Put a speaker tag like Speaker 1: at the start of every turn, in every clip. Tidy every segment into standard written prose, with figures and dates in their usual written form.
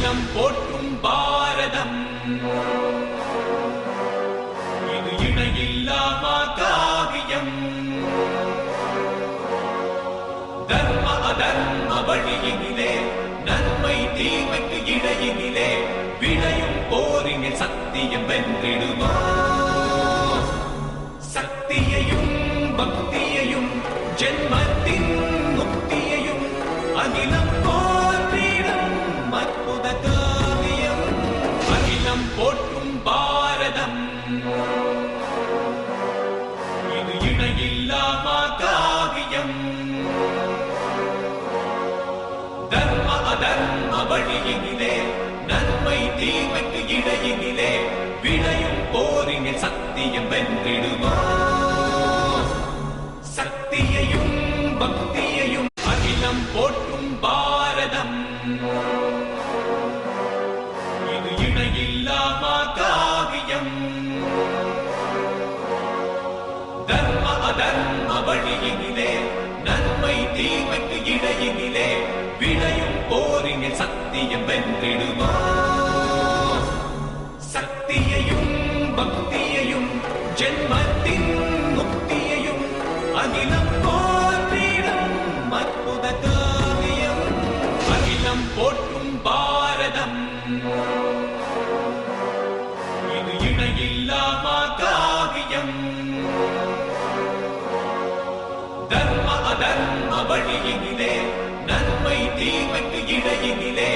Speaker 1: அகிலம் போற்றும் பாரதம் இது இணையில்லாமா காவியம். தர்ம அதர்ம வழியினிலே நன்மை தீமைக்கு இடையினிலே விளையும் போரினில் சத்தியம் வென்றிடுமா. சக்தியையும் பக்தியையும் ஜென்மத்தின் முக்தியையும் அகிலம் போற்றிடும் அற்புத காவியம். அகிலம் போற்றும் பாரதம் இது இணையில்லாமா காவியம். தர்ம அதர்ம வழியினிலே நன்மை தீமைக்கு இடையினிலே விளையும் போரினில் சத்தியம் வென்றிடுமா. சக்தியையும் பக்தியையும் அகிலம் போற்றும் பாரதம் இது இணையில்லாமா காவியம். தர்ம அதர்ம வழியினிலே நன்மை தீமைக்கு இடையினிலே விளையும் போரினில் சத்தியம் வென்றிடுமா. சக்தியையும் பக்தியையும் ஜென்மத்தின் முக்தியையும் அகிலம் போற்றிடும் அற்புத காவியம். அகிலம் போற்றும் பாரதம் இது இணையில்லாமா காவியம். தர்ம அதர்ம வழியினிலே நன்மை தீமைக்கு இடையினிலே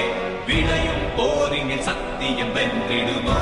Speaker 1: விளையும் போரினில் சத்தியம் வென்றிடுமா.